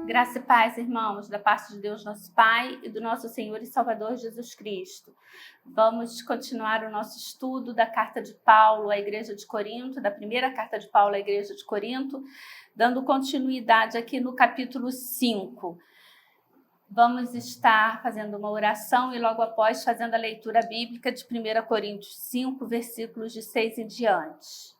Graça e paz, irmãos, da parte de Deus, nosso Pai, e do nosso Senhor e Salvador Jesus Cristo. Vamos continuar o nosso estudo da carta de Paulo à Igreja de Corinto, da primeira carta de Paulo à Igreja de Corinto, dando continuidade aqui no capítulo 5. Vamos estar fazendo uma oração e logo após fazendo a leitura bíblica de 1 Coríntios 5, versículos de 6 em diante.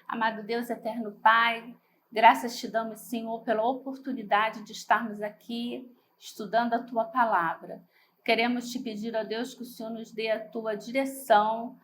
Amado Deus, eterno Pai, graças te damos, Senhor, pela oportunidade de estarmos aqui estudando a Tua Palavra. Queremos te pedir, ó Deus, que o Senhor nos dê a Tua direção,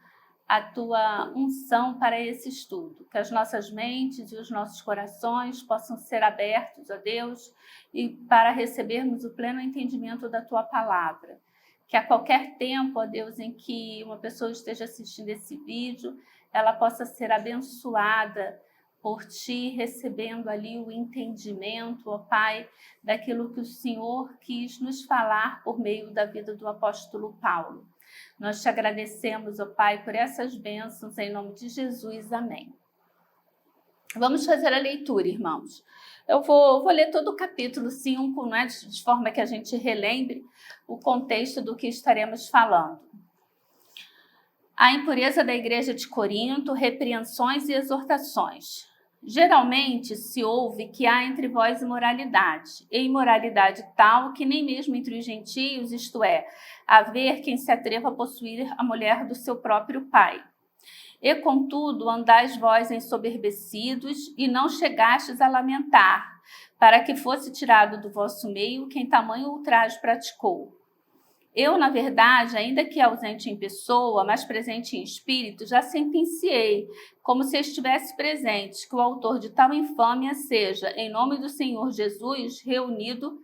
a Tua unção para esse estudo. Que as nossas mentes e os nossos corações possam ser abertos, ó Deus, e para recebermos o pleno entendimento da Tua Palavra. Que a qualquer tempo, ó Deus, em que uma pessoa esteja assistindo esse vídeo, ela possa ser abençoada por Ti, recebendo ali o entendimento, ó Pai, daquilo que o Senhor quis nos falar por meio da vida do apóstolo Paulo. Nós te agradecemos, ó Pai, por essas bênçãos, em nome de Jesus. Amém. Vamos fazer a leitura, irmãos. Eu vou ler todo o capítulo 5, né, de forma que a gente relembre o contexto do que estaremos falando. A impureza da igreja de Corinto, repreensões e exortações. Geralmente se ouve que há entre vós imoralidade, e imoralidade tal que nem mesmo entre os gentios, isto é, haver quem se atreva a possuir a mulher do seu próprio pai. E contudo andais vós ensoberbecidos e não chegastes a lamentar, para que fosse tirado do vosso meio quem tamanho ultraje praticou. Eu, na verdade, ainda que ausente em pessoa, mas presente em espírito, já sentenciei, como se estivesse presente, que o autor de tal infâmia seja, em nome do Senhor Jesus, reunido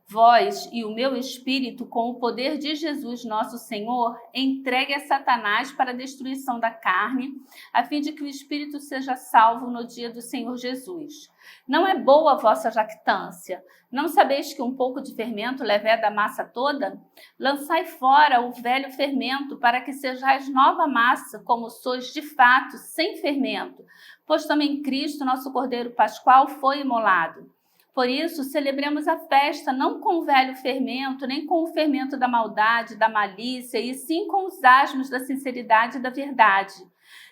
vós e o meu espírito, com o poder de Jesus nosso Senhor, entregue a Satanás para a destruição da carne, a fim de que o espírito seja salvo no dia do Senhor Jesus. Não é boa a vossa jactância? Não sabeis que um pouco de fermento leveda a massa toda? Lançai fora o velho fermento, para que sejais nova massa, como sois de fato, sem fermento, pois também Cristo, nosso Cordeiro Pascual, foi imolado. Por isso, celebremos a festa não com o velho fermento, nem com o fermento da maldade, da malícia, e sim com os asmos da sinceridade e da verdade.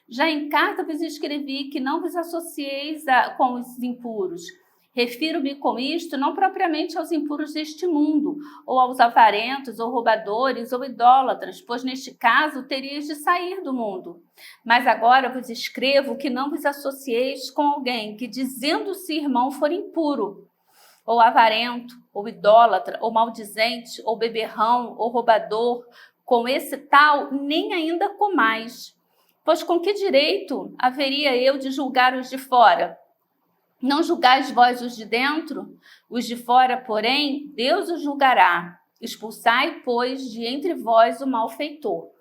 Já em carta vos escrevi que não vos associeis com os impuros. Refiro-me com isto não propriamente aos impuros deste mundo, ou aos avarentos, ou roubadores, ou idólatras, pois neste caso teríeis de sair do mundo. Mas agora vos escrevo que não vos associeis com alguém que, dizendo-se irmão, for impuro, ou avarento, ou idólatra, ou maldizente, ou beberrão, ou roubador. Com esse tal, nem ainda comais. Pois com que direito haveria eu de julgar os de fora? Não julgais vós os de dentro? Os de fora, porém, Deus os julgará. Expulsai, pois, de entre vós o malfeitor.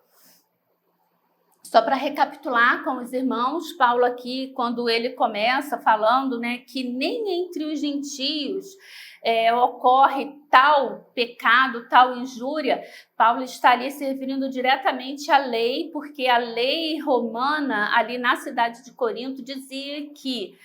Só para recapitular com os irmãos, Paulo aqui, quando ele começa falando, né, que nem entre os gentios ocorre tal pecado, tal injúria, Paulo está ali servindo diretamente à lei, porque a lei romana ali na cidade de Corinto dizia que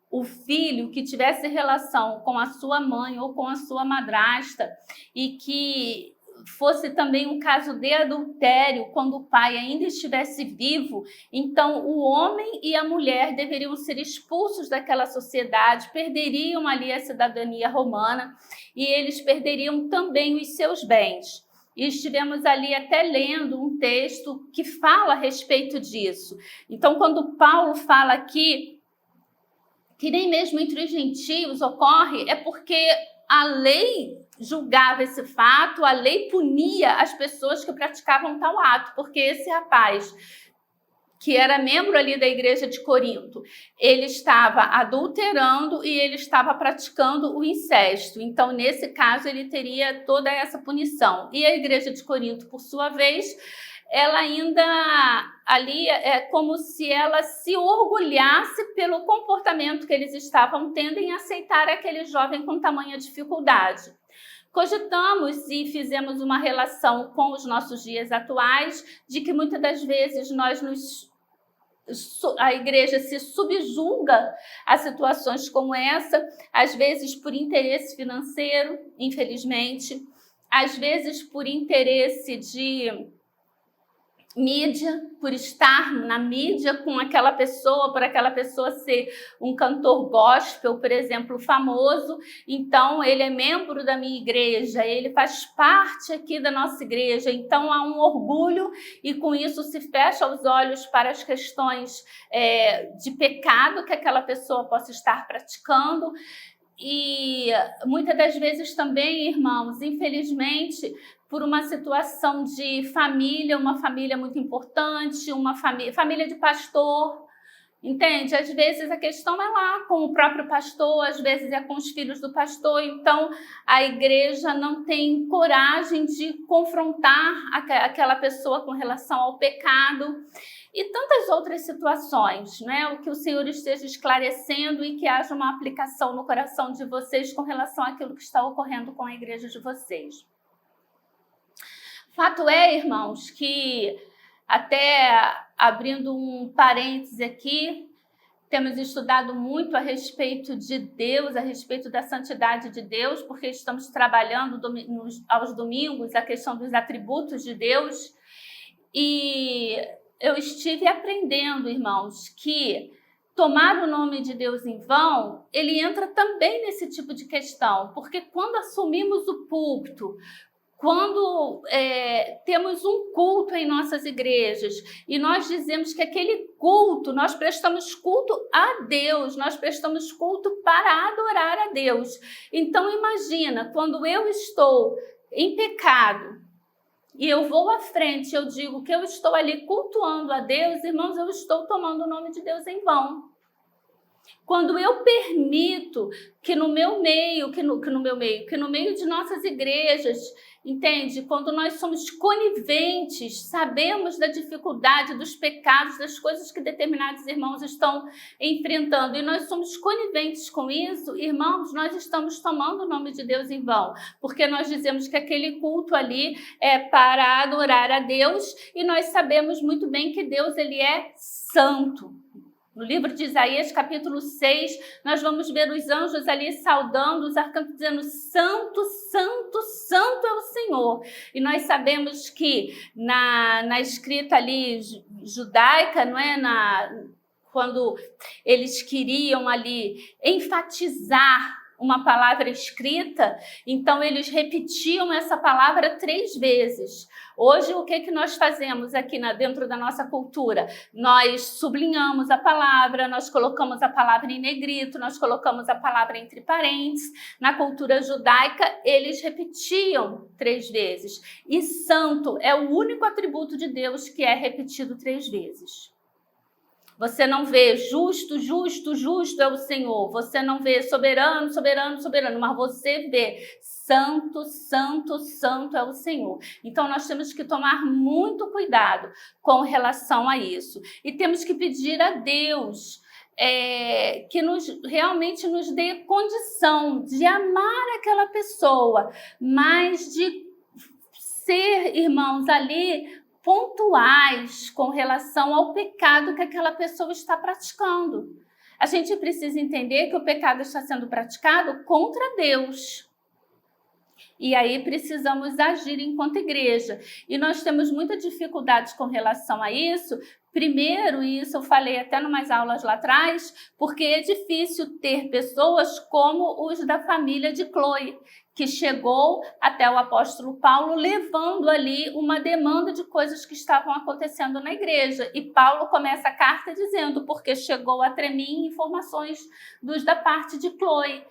o filho que tivesse relação com a sua mãe ou com a sua madrasta e que fosse também um caso de adultério, quando o pai ainda estivesse vivo, então o homem e a mulher deveriam ser expulsos daquela sociedade, perderiam ali a cidadania romana e eles perderiam também os seus bens. E estivemos ali até lendo um texto que fala a respeito disso. Então, quando Paulo fala aqui que nem mesmo entre os gentios ocorre, é porque a lei julgava esse fato, a lei punia as pessoas que praticavam tal ato, porque esse rapaz, que era membro ali da igreja de Corinto, ele estava adulterando e ele estava praticando o incesto. Então, nesse caso, ele teria toda essa punição. E a igreja de Corinto, por sua vez, ela ainda ali é como se ela se orgulhasse pelo comportamento que eles estavam tendo em aceitar aquele jovem com tamanha dificuldade. Cogitamos e fizemos uma relação com os nossos dias atuais de que muitas das vezes nós nos a igreja se subjuga a situações como essa, às vezes por interesse financeiro, infelizmente, às vezes por interesse de mídia, por estar na mídia com aquela pessoa, por aquela pessoa ser um cantor gospel, por exemplo, famoso, então ele é membro da minha igreja, ele faz parte aqui da nossa igreja, então há um orgulho e com isso se fecha os olhos para as questões de pecado que aquela pessoa possa estar praticando. E muitas das vezes também, irmãos, infelizmente, por uma situação de família, uma família muito importante, uma família de pastor, entende? Às vezes a questão é lá com o próprio pastor, às vezes é com os filhos do pastor, então a igreja não tem coragem de confrontar aquela pessoa com relação ao pecado. E tantas outras situações, né? O que o Senhor esteja esclarecendo e que haja uma aplicação no coração de vocês com relação àquilo que está ocorrendo com a igreja de vocês. Fato é, irmãos, que até abrindo um parêntese aqui, temos estudado muito a respeito de Deus, a respeito da santidade de Deus, porque estamos trabalhando aos domingos a questão dos atributos de Deus. E eu estive aprendendo, irmãos, que tomar o nome de Deus em vão, ele entra também nesse tipo de questão, porque quando assumimos o púlpito, quando temos um culto em nossas igrejas e nós dizemos que aquele culto, nós prestamos culto a Deus, nós prestamos culto para adorar a Deus. Então imagina, quando eu estou em pecado, e eu vou à frente, eu digo que eu estou ali cultuando a Deus, irmãos, eu estou tomando o nome de Deus em vão. Quando eu permito que no meio de nossas igrejas, entende? Quando nós somos coniventes, sabemos da dificuldade, dos pecados, das coisas que determinados irmãos estão enfrentando, e nós somos coniventes com isso, irmãos, nós estamos tomando o nome de Deus em vão, porque nós dizemos que aquele culto ali é para adorar a Deus, e nós sabemos muito bem que Deus, ele é santo. No livro de Isaías, capítulo 6, nós vamos ver os anjos ali saudando, os arcanjos dizendo: Santo, Santo, Santo é o Senhor. E nós sabemos que na escrita ali judaica, não é? Quando eles queriam ali enfatizar uma palavra escrita, então eles repetiam essa palavra 3 vezes. Hoje, o que nós fazemos aqui dentro da nossa cultura? Nós sublinhamos a palavra, nós colocamos a palavra em negrito, nós colocamos a palavra entre parênteses. Na cultura judaica, eles repetiam 3 vezes. E santo é o único atributo de Deus que é repetido 3 vezes. Você não vê justo, justo, justo é o Senhor. Você não vê soberano, soberano, soberano. Mas você vê santo, santo, santo é o Senhor. Então, nós temos que tomar muito cuidado com relação a isso. E temos que pedir a Deus que realmente nos dê condição de amar aquela pessoa, mas de ser, irmãos, ali pontuais com relação ao pecado que aquela pessoa está praticando. A gente precisa entender que o pecado está sendo praticado contra Deus. E aí precisamos agir enquanto igreja. E nós temos muita dificuldade com relação a isso. Primeiro, e isso eu falei até em umas aulas lá atrás, porque é difícil ter pessoas como os da família de Chloe, que chegou até o apóstolo Paulo levando ali uma demanda de coisas que estavam acontecendo na igreja. E Paulo começa a carta dizendo, porque chegou até mim informações da parte de Chloe.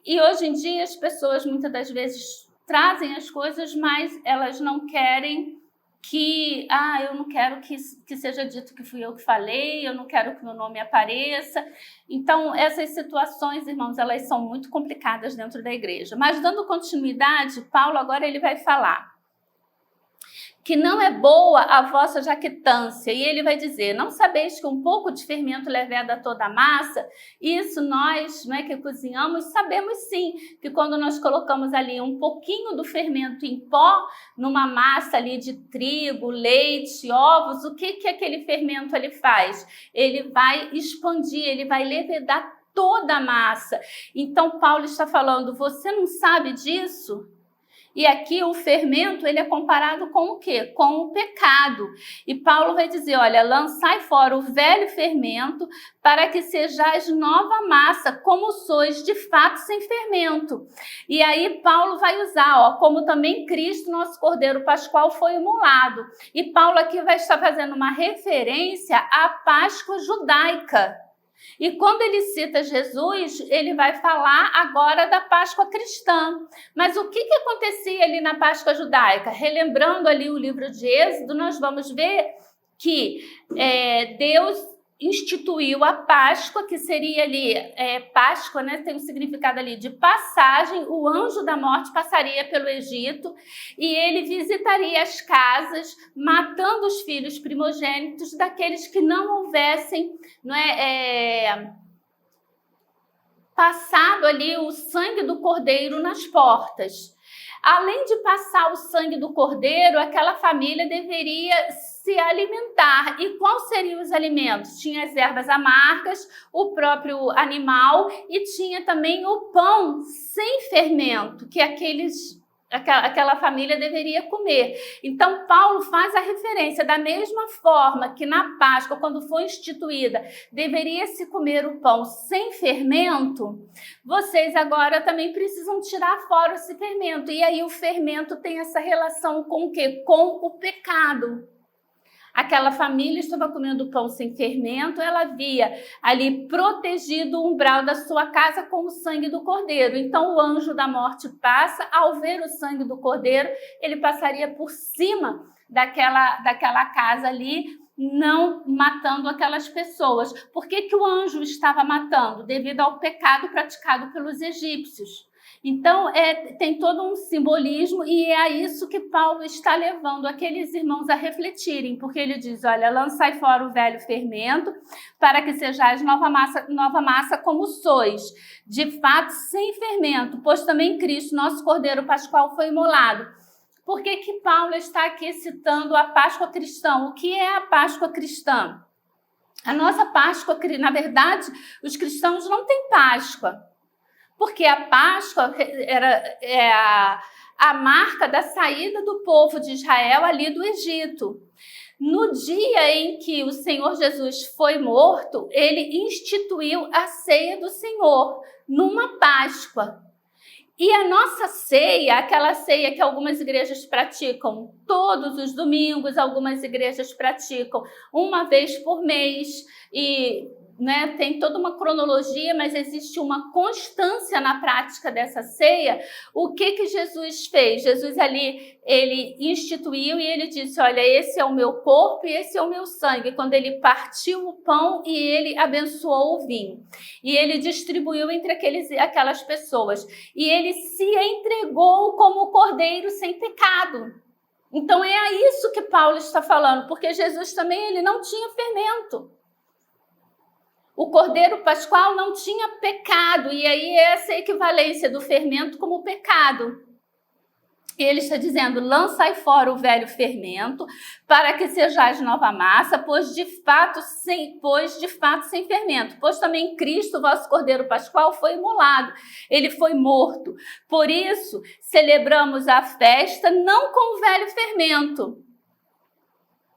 E hoje em dia as pessoas muitas das vezes trazem as coisas, mas elas não querem eu não quero que seja dito que fui eu que falei, eu não quero que meu nome apareça. Então, essas situações, irmãos, elas são muito complicadas dentro da igreja. Mas, dando continuidade, Paulo agora ele vai falar que não é boa a vossa jactância. E ele vai dizer, não sabeis que um pouco de fermento leveda toda a massa? Isso nós, não é, que cozinhamos, sabemos sim, que quando nós colocamos ali um pouquinho do fermento em pó, numa massa ali de trigo, leite, ovos, o que aquele fermento ele faz? Ele vai expandir, ele vai levedar toda a massa. Então Paulo está falando, você não sabe disso? E aqui o fermento, ele é comparado com o quê? Com o pecado. E Paulo vai dizer, olha, lançai fora o velho fermento para que sejais nova massa, como sois de fato sem fermento. E aí Paulo vai usar, ó, como também Cristo, nosso Cordeiro Pascual, foi imolado. E Paulo aqui vai estar fazendo uma referência à Páscoa judaica. E quando ele cita Jesus, ele vai falar agora da Páscoa cristã. Mas o que acontecia ali na Páscoa judaica? Relembrando ali o livro de Êxodo, nós vamos ver que Deus instituiu a Páscoa, que seria ali, Páscoa, né, tem um significado ali de passagem, o anjo da morte passaria pelo Egito e ele visitaria as casas, matando os filhos primogênitos daqueles que não houvessem, não é, passado ali o sangue do cordeiro nas portas. Além de passar o sangue do cordeiro, aquela família deveria se alimentar. E quais seriam os alimentos? Tinha as ervas amargas, o próprio animal e tinha também o pão sem fermento, que aquela família deveria comer. Então, Paulo faz a referência da mesma forma que na Páscoa, quando foi instituída, deveria se comer o pão sem fermento, vocês agora também precisam tirar fora esse fermento. E aí o fermento tem essa relação com o quê? Com o pecado. Aquela família estava comendo pão sem fermento, ela havia ali protegido o umbral da sua casa com o sangue do cordeiro. Então o anjo da morte passa, ao ver o sangue do cordeiro, ele passaria por cima daquela casa ali, não matando aquelas pessoas. Por que o anjo estava matando? Devido ao pecado praticado pelos egípcios. Então, tem todo um simbolismo e é a isso que Paulo está levando aqueles irmãos a refletirem, porque ele diz, olha, lançai fora o velho fermento para que sejais nova massa como sois, de fato sem fermento, pois também Cristo, nosso Cordeiro Pascual, foi imolado. Por que Paulo está aqui citando a Páscoa cristã? O que é a Páscoa cristã? A nossa Páscoa, na verdade, os cristãos não têm Páscoa. Porque a Páscoa é a marca da saída do povo de Israel ali do Egito. No dia em que o Senhor Jesus foi morto, ele instituiu a ceia do Senhor, numa Páscoa. E a nossa ceia, aquela ceia que algumas igrejas praticam todos os domingos, algumas igrejas praticam uma vez por mês e tem toda uma cronologia, mas existe uma constância na prática dessa ceia. O que Jesus fez? Jesus ali, ele instituiu e ele disse, olha, esse é o meu corpo e esse é o meu sangue. Quando ele partiu o pão e ele abençoou o vinho. E ele distribuiu entre aquelas pessoas. E ele se entregou como cordeiro sem pecado. Então é a isso que Paulo está falando, porque Jesus também ele não tinha fermento. O Cordeiro Pascual não tinha pecado, e aí essa é a equivalência do fermento como pecado. E ele está dizendo, lançai fora o velho fermento, para que sejais nova massa, pois de fato sem fermento. Pois também Cristo, vosso Cordeiro Pascual, foi imolado, ele foi morto. Por isso, celebramos a festa não com o velho fermento,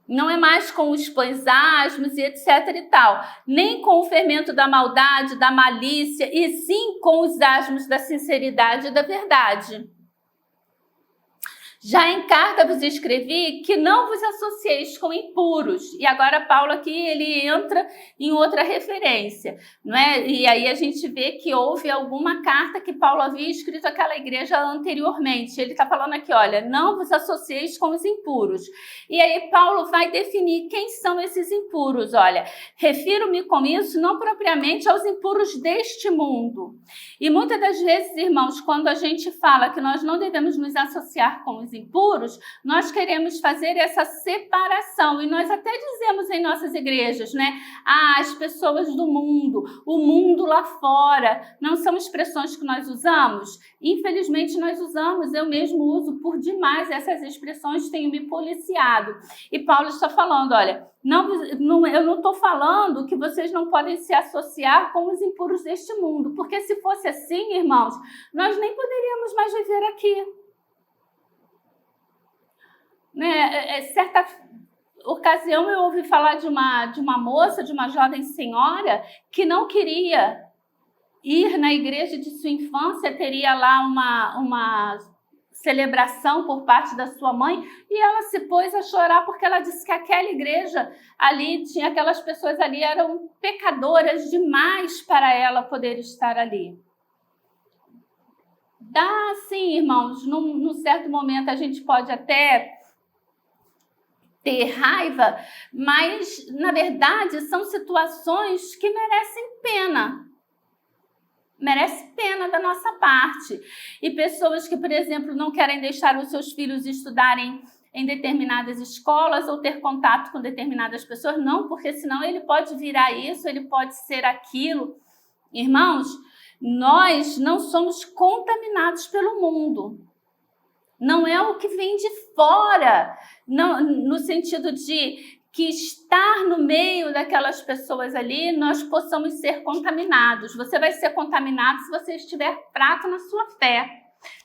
não é mais com os pães asmos e etc e tal, nem com o fermento da maldade, da malícia, e sim com os asmos da sinceridade e da verdade. Já em carta vos escrevi que não vos associeis com impuros. E agora Paulo aqui, ele entra em outra referência, não é? E aí a gente vê que houve alguma carta que Paulo havia escrito àquela igreja anteriormente. Ele está falando aqui, olha, não vos associeis com os impuros. E aí Paulo vai definir quem são esses impuros. Olha, refiro-me com isso não propriamente aos impuros deste mundo. E muitas das vezes, irmãos, quando a gente fala que nós não devemos nos associar com os impuros, nós queremos fazer essa separação. E nós até dizemos em nossas igrejas, né? As pessoas do mundo, o mundo lá fora. Não são expressões que nós usamos? Infelizmente nós usamos, eu mesmo uso por demais essas expressões, tenho me policiado. E Paulo está falando, olha, eu não estou falando que vocês não podem se associar com os impuros deste mundo, porque se fosse assim, irmãos, nós nem poderíamos mais viver aqui. Né? Certa ocasião eu ouvi falar de uma moça, de uma jovem senhora, que não queria ir na igreja de sua infância, teria lá uma celebração por parte da sua mãe, e ela se pôs a chorar porque ela disse que aquela igreja ali, tinha aquelas pessoas ali, eram pecadoras demais para ela poder estar ali. Dá sim, irmãos, num certo momento a gente pode até ter raiva, mas na verdade são situações que merecem pena. Merece pena da nossa parte. E pessoas que, por exemplo, não querem deixar os seus filhos estudarem em determinadas escolas ou ter contato com determinadas pessoas, não, porque senão ele pode virar isso, ele pode ser aquilo. Irmãos, nós não somos contaminados pelo mundo. Não é o que vem de fora, não, no sentido de que estar no meio daquelas pessoas ali, nós possamos ser contaminados. Você vai ser contaminado se você estiver fraco na sua fé,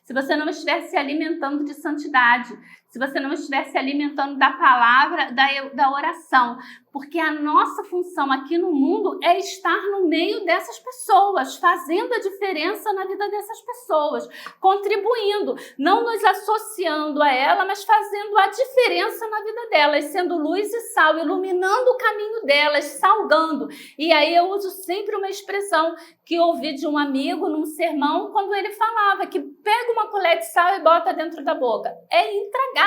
se você não estiver se alimentando de santidade, se você não estiver se alimentando da palavra, da oração. Porque a nossa função aqui no mundo é estar no meio dessas pessoas, fazendo a diferença na vida dessas pessoas, contribuindo, não nos associando a ela, mas fazendo a diferença na vida delas, sendo luz e sal, iluminando o caminho delas, salgando. E aí eu uso sempre uma expressão que ouvi de um amigo num sermão, quando ele falava que pega uma colher de sal e bota dentro da boca. É intragável.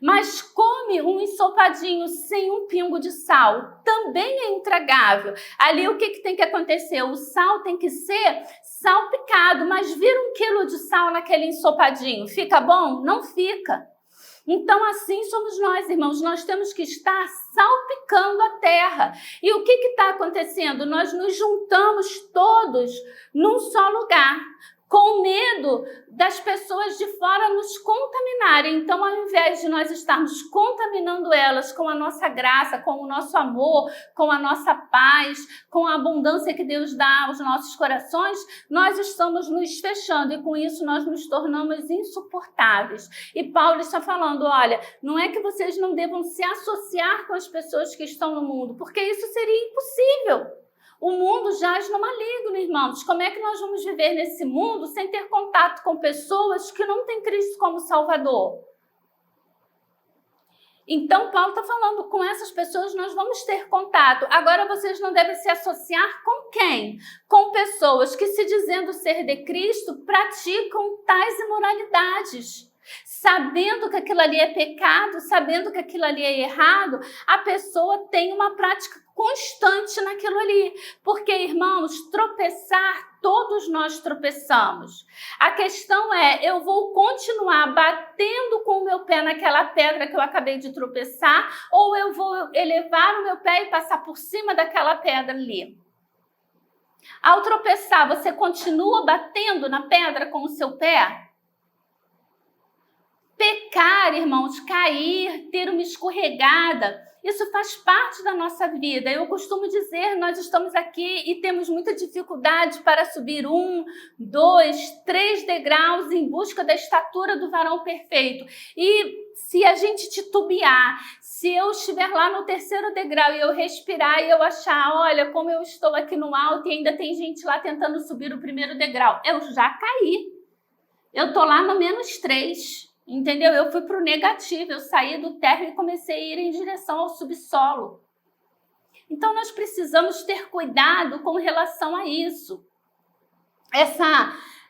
Mas come um ensopadinho sem um pingo de sal, também é intragável. Ali o que tem que acontecer? O sal tem que ser salpicado, mas vira 1 quilo de sal naquele ensopadinho. Fica bom? Não fica. Então assim somos nós, irmãos, nós temos que estar salpicando a terra. E o que está acontecendo? Nós nos juntamos todos num só lugar, com medo das pessoas de fora nos contaminarem. Então, ao invés de nós estarmos contaminando elas com a nossa graça, com o nosso amor, com a nossa paz, com a abundância que Deus dá aos nossos corações, nós estamos nos fechando e com isso nós nos tornamos insuportáveis. E Paulo está falando, olha, não é que vocês não devam se associar com as pessoas que estão no mundo, porque isso seria impossível. O mundo jaz no maligno, irmãos. Como é que nós vamos viver nesse mundo sem ter contato com pessoas que não têm Cristo como Salvador? Então, Paulo está falando, com essas pessoas nós vamos ter contato. Agora, vocês não devem se associar com quem? Com pessoas que, se dizendo ser de Cristo, praticam tais imoralidades. Sabendo que aquilo ali é pecado, sabendo que aquilo ali é errado, a pessoa tem uma prática constante naquilo ali. Porque, irmãos, tropeçar, todos nós tropeçamos. A questão é, eu vou continuar batendo com o meu pé naquela pedra que eu acabei de tropeçar, ou eu vou elevar o meu pé e passar por cima daquela pedra ali? Ao tropeçar, você continua batendo na pedra com o seu pé? Pecar, irmãos, cair, ter uma escorregada, isso faz parte da nossa vida. Eu costumo dizer, nós estamos aqui e temos muita dificuldade para subir 1, 2, 3 degraus em busca da estatura do varão perfeito. E se a gente titubear, se eu estiver lá no 3º degrau e eu respirar e eu achar, olha, como eu estou aqui no alto e ainda tem gente lá tentando subir o 1º degrau, eu já caí. Eu estou lá no -3. Entendeu? Eu fui para o negativo, eu saí do térreo e comecei a ir em direção ao subsolo. Então, nós precisamos ter cuidado com relação a isso.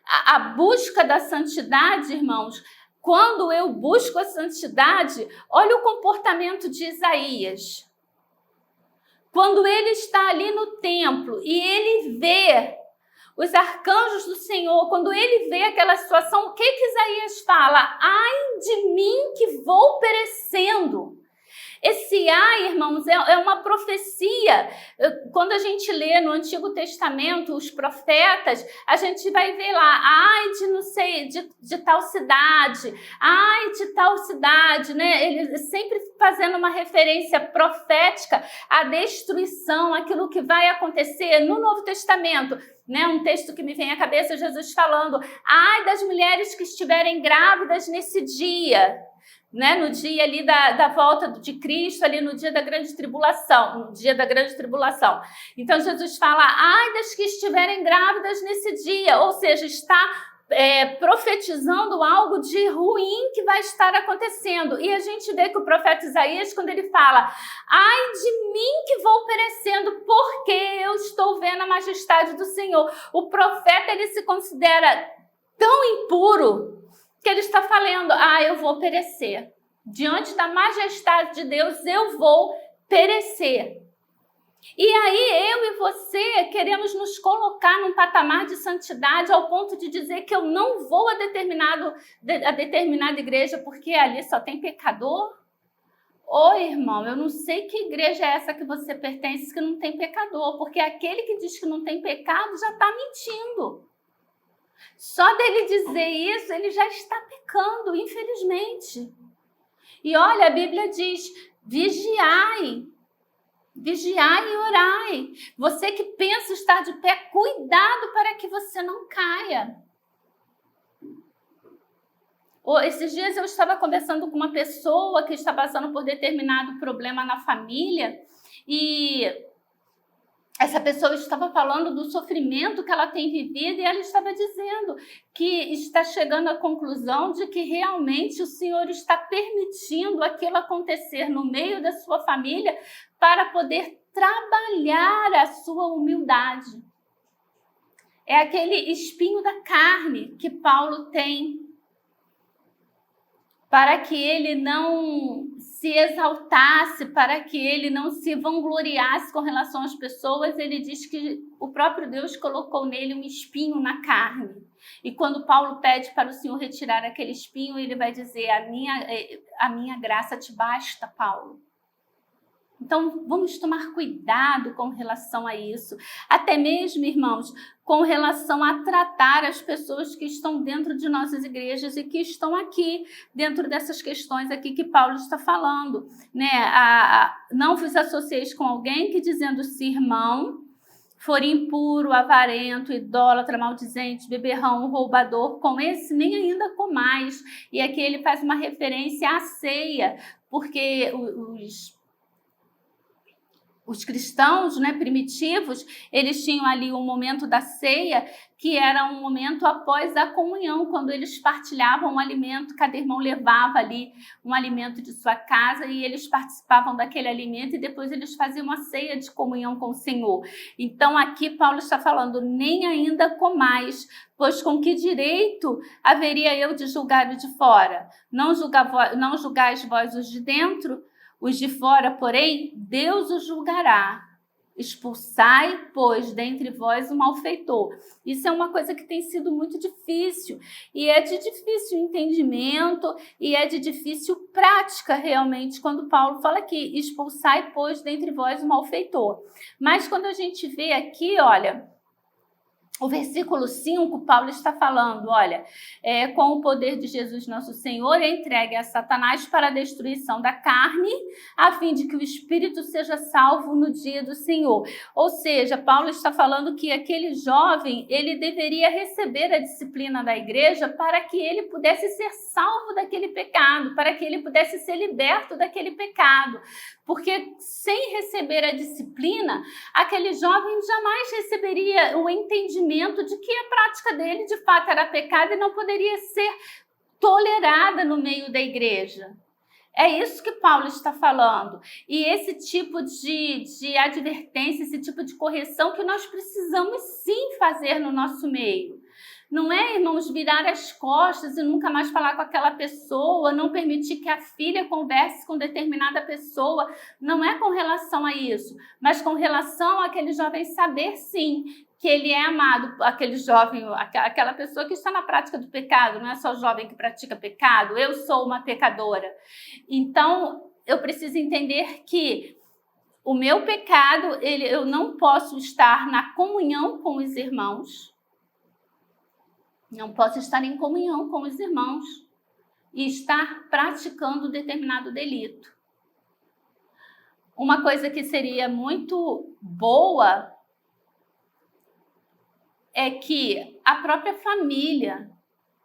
A busca da santidade, irmãos, quando eu busco a santidade, olha o comportamento de Isaías. Quando ele está ali no templo e ele vê os arcanjos do Senhor, quando ele vê aquela situação, o que Isaías fala? Ai de mim que vou perecendo. Esse ai, irmãos, é uma profecia. Quando a gente lê no Antigo Testamento os profetas, a gente vai ver lá, ai de não sei, de tal cidade, ai de tal cidade, né? Ele sempre fazendo uma referência profética à destruição, aquilo que vai acontecer no Novo Testamento. Né, um texto que me vem à cabeça, Jesus falando, ai das mulheres que estiverem grávidas nesse dia, né, no dia ali da volta de Cristo, ali no dia da grande tribulação, Então Jesus fala, ai das que estiverem grávidas nesse dia, ou seja, está profetizando algo de ruim que vai estar acontecendo. E a gente vê que o profeta Isaías, quando ele fala, ai de mim que vou perecendo, porque eu estou vendo a majestade do Senhor. O profeta, ele se considera tão impuro que ele está falando, eu vou perecer. Diante da majestade de Deus, eu vou perecer. E aí eu e você queremos nos colocar num patamar de santidade ao ponto de dizer que eu não vou a determinada igreja porque ali só tem pecador? Ô irmão, eu não sei que igreja é essa que você pertence que não tem pecador, porque aquele que diz que não tem pecado já está mentindo. Só dele dizer isso, ele já está pecando, infelizmente. E olha, a Bíblia diz, vigiai e orai. Você que pensa estar de pé, cuidado para que você não caia. Esses dias eu estava conversando com uma pessoa que está passando por determinado problema na família e essa pessoa estava falando do sofrimento que ela tem vivido e ela estava dizendo que está chegando à conclusão de que realmente o Senhor está permitindo aquilo acontecer no meio da sua família para poder trabalhar a sua humildade. É aquele espinho da carne que Paulo tem, para que ele não se exaltasse, para que ele não se vangloriasse com relação às pessoas. Ele diz que o próprio Deus colocou nele um espinho na carne. E quando Paulo pede para o Senhor retirar aquele espinho, ele vai dizer, a minha graça te basta, Paulo. Então, vamos tomar cuidado com relação a isso. Até mesmo, irmãos, com relação a tratar as pessoas que estão dentro de nossas igrejas e que estão aqui, dentro dessas questões aqui que Paulo está falando. Né? Não vos associeis com alguém que, dizendo-se irmão, for impuro, avarento, idólatra, maldizente, beberrão, roubador, com esse nem ainda comais. E aqui ele faz uma referência à ceia, porque os cristãos, né, primitivos, eles tinham ali um momento da ceia, que era um momento após a comunhão, quando eles partilhavam um alimento, cada irmão levava ali um alimento de sua casa e eles participavam daquele alimento e depois eles faziam uma ceia de comunhão com o Senhor. Então aqui Paulo está falando, nem ainda comais, pois com que direito haveria eu de julgar o de fora? Não julgais vós os de dentro? Os de fora, porém, Deus os julgará. Expulsai, pois, dentre vós o malfeitor. Isso é uma coisa que tem sido muito difícil. E é de difícil entendimento e é de difícil prática, realmente, quando Paulo fala aqui, expulsai, pois, dentre vós o malfeitor. Mas quando a gente vê aqui, olha, o versículo 5, Paulo está falando, olha, com o poder de Jesus nosso Senhor, é entregue a Satanás para a destruição da carne, a fim de que o espírito seja salvo no dia do Senhor. Ou seja, Paulo está falando que aquele jovem, ele deveria receber a disciplina da igreja para que ele pudesse ser salvo daquele pecado, para que ele pudesse ser liberto daquele pecado. Porque sem receber a disciplina, aquele jovem jamais receberia o entendimento de que a prática dele de fato era pecado e não poderia ser tolerada no meio da igreja. É isso que Paulo está falando. E esse tipo de advertência, esse tipo de correção que nós precisamos sim fazer no nosso meio. Não é, irmãos, virar as costas e nunca mais falar com aquela pessoa, não permitir que a filha converse com determinada pessoa. Não é com relação a isso, mas com relação àquele jovem saber, sim, que ele é amado, aquele jovem, aquela pessoa que está na prática do pecado, não é só o jovem que pratica pecado, eu sou uma pecadora. Então, eu preciso entender que o meu pecado, eu não posso estar na comunhão com os irmãos, não posso estar em comunhão com os irmãos e estar praticando determinado delito. Uma coisa que seria muito boa é que a própria família,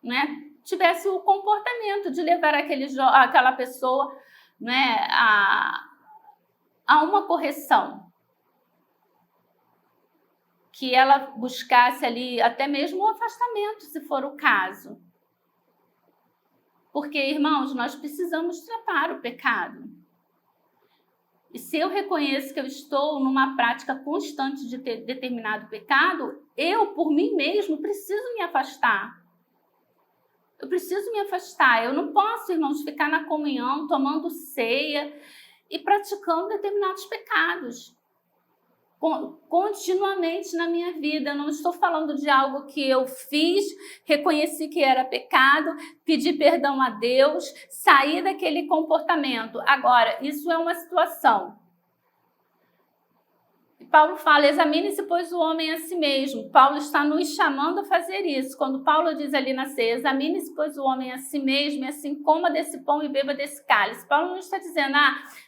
né, tivesse o comportamento de levar aquela pessoa, né, a uma correção. Que ela buscasse ali até mesmo um afastamento, se for o caso. Porque, irmãos, nós precisamos tratar o pecado. E se eu reconheço que eu estou numa prática constante de ter determinado pecado, eu, por mim mesmo, preciso me afastar. Eu preciso me afastar. Eu não posso, irmãos, ficar na comunhão, tomando ceia e praticando determinados pecados continuamente na minha vida. Eu não estou falando de algo que eu fiz, reconheci que era pecado, pedi perdão a Deus, saí daquele comportamento. Agora, isso é uma situação. Paulo fala, examine-se, pois, o homem a si mesmo. Paulo está nos chamando a fazer isso. Quando Paulo diz ali na ceia, examine-se, pois, o homem a si mesmo, e assim coma desse pão e beba desse cálice. Paulo não está dizendo,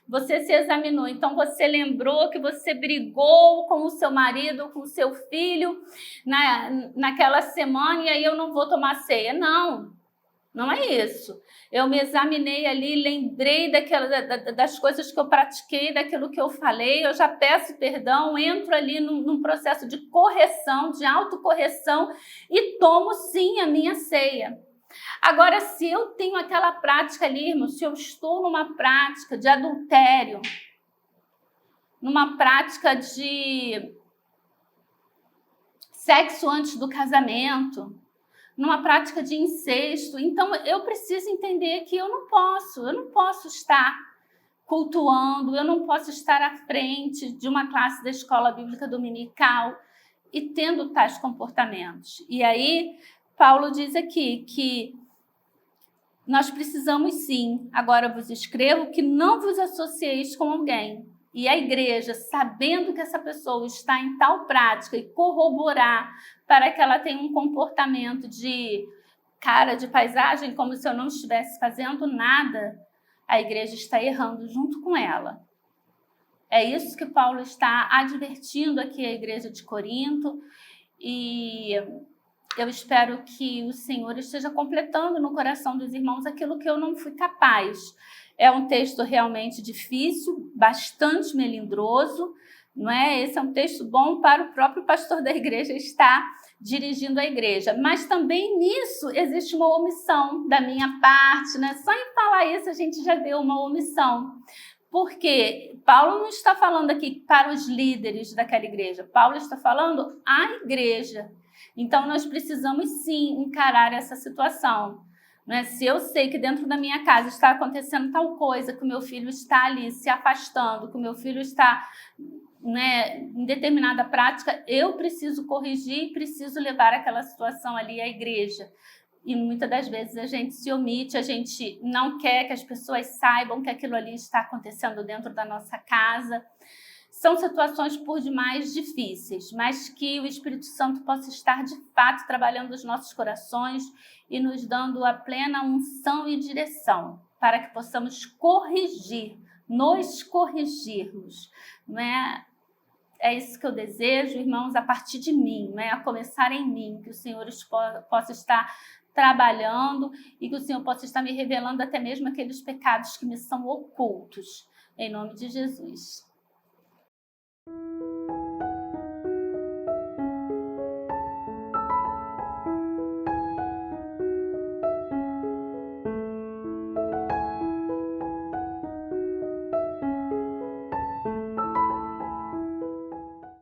você se examinou, então você lembrou que você brigou com o seu marido, com o seu filho naquela semana, e aí eu não vou tomar ceia. Não é isso. Eu me examinei ali, lembrei das coisas que eu pratiquei, daquilo que eu falei, eu já peço perdão, entro ali num processo de correção, de autocorreção e tomo sim a minha ceia. Agora, se eu tenho aquela prática ali, irmão, se eu estou numa prática de adultério, numa prática de sexo antes do casamento, numa prática de incesto, então eu preciso entender que eu não posso estar cultuando, eu não posso estar à frente de uma classe da escola bíblica dominical e tendo tais comportamentos. E aí, Paulo diz aqui que nós precisamos sim, agora vos escrevo, que não vos associeis com alguém. E a igreja, sabendo que essa pessoa está em tal prática e corroborar para que ela tenha um comportamento de cara de paisagem, como se eu não estivesse fazendo nada, a igreja está errando junto com ela. É isso que Paulo está advertindo aqui a igreja de Corinto, e eu espero que o Senhor esteja completando no coração dos irmãos aquilo que eu não fui capaz. É um texto realmente difícil, bastante melindroso, não é? Esse é um texto bom para o próprio pastor da igreja estar dirigindo a igreja. Mas também nisso existe uma omissão da minha parte, né? Só em falar isso a gente já vê uma omissão. Porque Paulo não está falando aqui para os líderes daquela igreja. Paulo está falando à igreja. Então, nós precisamos sim encarar essa situação. Né? Se eu sei que dentro da minha casa está acontecendo tal coisa, que o meu filho está ali se afastando, que o meu filho está, né, em determinada prática, eu preciso corrigir, preciso levar aquela situação ali à igreja. E muitas das vezes a gente se omite, a gente não quer que as pessoas saibam que aquilo ali está acontecendo dentro da nossa casa. São situações por demais difíceis, mas que o Espírito Santo possa estar de fato trabalhando os nossos corações e nos dando a plena unção e direção para que possamos corrigir, nos corrigirmos, né? É isso que eu desejo, irmãos, a partir de mim, né? A começar em mim, que o Senhor possa estar trabalhando e que o Senhor possa estar me revelando até mesmo aqueles pecados que me são ocultos. Em nome de Jesus.